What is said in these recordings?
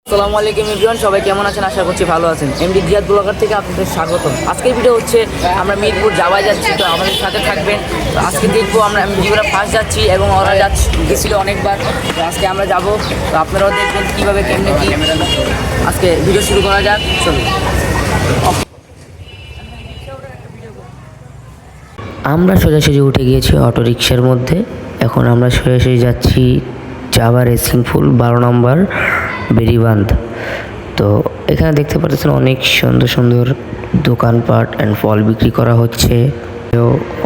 আসসালামু আলাইকুম এভরিওয়ান, সবাই কেমন আছেন? আশা করছি ভালো আছেন। এমডি জিয়াদ ব্লগার থেকে আপনাদের স্বাগতম। আজকের ভিডিও হচ্ছে আমরা মিরপুর যাওয়া যাচ্ছি, তো আমাদের সাথে থাকবেন। তো আজকে দেখবো আমরা যেগুলো ফার্স্ট যাচ্ছি এবং ওরা গেছিলো অনেকবার, তো আজকে আমরা যাব। তো আপনারাও দেখবেন কীভাবে কেমনে কী। আজকে ভিডিও শুরু করা যাক, চলুন। আমরা সোজাসুজি উঠে গিয়েছি অটো রিক্সার মধ্যে। এখন আমরা সোজাসুজি যাচ্ছি জাভা রেসিং পুল 12 নম্বর বেরিবাঁধ। তো এখানে দেখতে পাচ্ছেন অনেক সুন্দর সুন্দর দোকানপাট অ্যান্ড ফল বিক্রি করা হচ্ছে।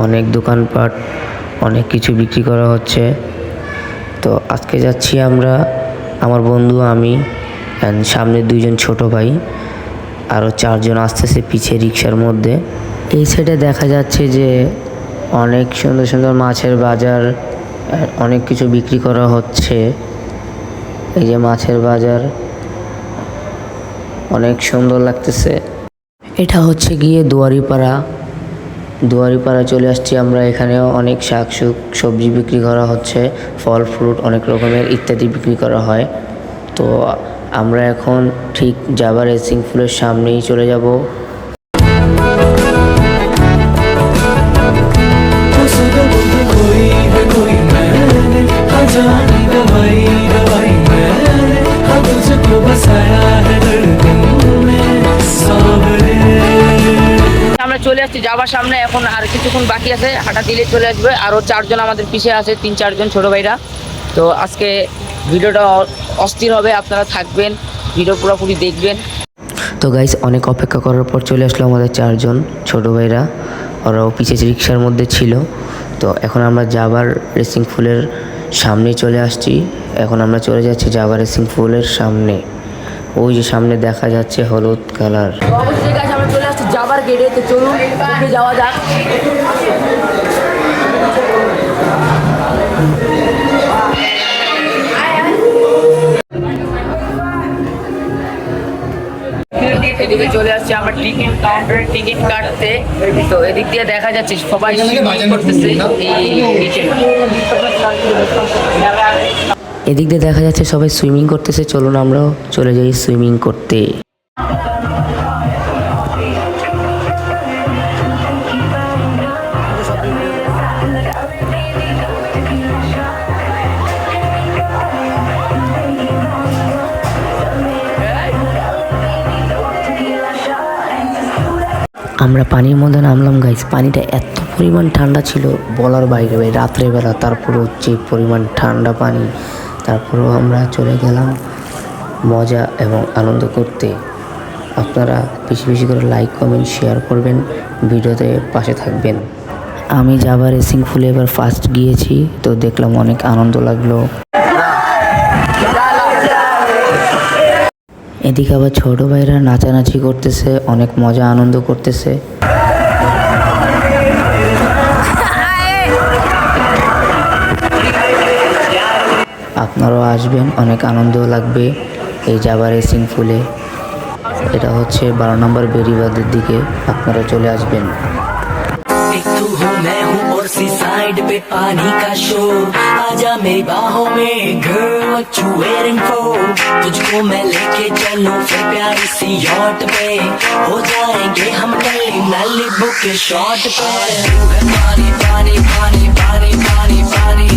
অনেক দোকানপাট, অনেক কিছু বিক্রি করা হচ্ছে। তো আজকে যাচ্ছি আমরা, আমার বন্ধু, আমি অ্যান্ড সামনে 2জন ছোট ভাই, আরও 4 জন আসতেছে পিছিয়ে রিক্সার মধ্যে। এই সাইডে দেখা যাচ্ছে যে অনেক সুন্দর সুন্দর মাছের বাজার, অনেক কিছু বিক্রি করা হচ্ছে। এই যে মাছের বাজার, অনেক সুন্দর লাগতেছে। এটা হচ্ছে গিয়ে দুয়ারিপাড়া চলে আসছি আমরা। এখানেও অনেক সবজি বিক্রি করা হচ্ছে, ফল ফ্রুট অনেক রকমের ইত্যাদি বিক্রি করা হয়। তো আমরা এখন ঠিক জাভা রেসিং পুলের সামনেই চলে যাব। আমরা চলে আসছি যাবার সামনে। এখন আর কিছুক্ষণ বাকি আছে, হাঁটা দিলে চলে আসবে। আরও 4 জন আমাদের পিছিয়ে আছে, 3-4 জন ছোটো ভাইরা। তো আজকে ভিডিওটা অস্থির হবে, আপনারা থাকবেন, ভিডিও পুরোপুরি দেখবেন। তো গাইস, অনেক অপেক্ষা করার পর চলে আসলো আমাদের 4 জন ছোটো ভাইরা। ওরাও পিছিয়ে রিক্সার মধ্যে ছিল। তো এখন আমরা জাভার রেসিং পুলের সামনে চলে আসছি। এখন আমরা চলে যাচ্ছি জাভা রেসিং পুলের সামনে। ওই যে সামনে দেখা যাচ্ছে হলুদ কালার। অবশ্যই গাইস, আমরা চলে আসছি যাবার গেটে। তো চলুন যাওয়া যাক। এদিকে চলে আসছে আমরা টিকিট কাউন্টারে টিকিট কাটতে। তো এদিক দিয়ে দেখা যাচ্ছে সবাই করতেছে। এদিক দিয়ে দেখা যাচ্ছে সবাই সুইমিং করতেছে। চলুন আমরাও চলে যাই সুইমিং করতে। আমরা পানির মধ্যে নামলাম গাইস। পানিটা এত পরিমাণ ঠান্ডা ছিল বলার বাইরে ভাই। রাত্রেবেলা তারপরেও যে পরিমাণ ঠান্ডা পানি, তারপরেও আমরা চলে গেলাম মজা এবং আনন্দ করতে। আপনারা বেশি বেশি করে লাইক কমেন্ট শেয়ার করবেন, ভিডিওতে পাশে থাকবেন। আমি জাভা রেসিং পুলে এবার ফার্স্ট গিয়েছি, তো দেখলাম অনেক আনন্দ লাগলো। এদিকে আবার ছোট ভাইরা নাচানাচি করতেছে, অনেক মজা আনন্দ করতেছে। আপনারাও আসবেন, অনেক আনন্দ লাগবে এই জাভা রেসিং পুলে। এটা হচ্ছে 12 নম্বর বেরিবাঁধের দিকে, আপনারা চলে আসবেন। साइड पे पानी का शोर, आजा मेरी बाहों में girl, what you waiting for? तुझको मैं लेके चलूं फिर प्यारी सी यॉट पे, हो जाएंगे हम नली नली बुक शॉट पे। पानी पानी पानी पानी पानी पानी।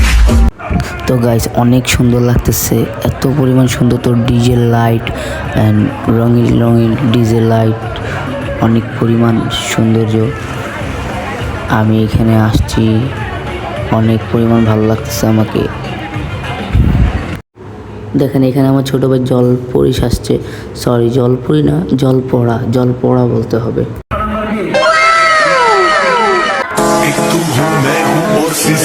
তো গাইস, অনেক সুন্দর লাগতেছে, এত পরিমাণ সুন্দর। তো ডিজে লাইট অ্যান্ড রঙিন রঙিন ডিজে লাইট, অনেক পরিমাণ সৌন্দর্য। আমি এখানে আসছি, অনেক পরিমাণ ভালো লাগতেছে আমাকে। দেখেন এখানে আমার ছোটো ভাই জলপরি আসছে, সরি জলপরি না, জলপড়া বলতে হবে।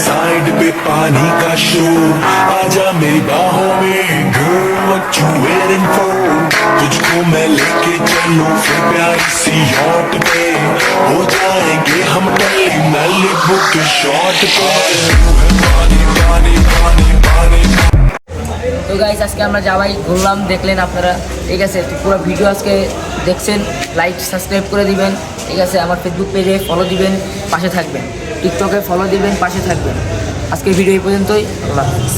साइड पे पानी का शोर, आजा मेरी बाहों में girl, what you waiting for? तुझको मैं लेके चलूं फिर प्यारी सी यॉट पे, हो जाएंगे हम नली नली बुक शॉट पे। पानी पानी पानी पानी। তো গাইস, আজকে আমরা যাওয়াই ঘুরলাম, দেখলেন আপনারা, ঠিক আছে। তো পুরো ভিডিও আজকে দেখছেন, লাইক সাবস্ক্রাইব করে দিবেন, ঠিক আছে। আমার ফেসবুক পেজে ফলো দিবেন, পাশে থাকবেন। টিকটকে ফলো দিবেন, পাশে থাকবেন। আজকের ভিডিও এই পর্যন্তই। আল্লাহ হাফেজ।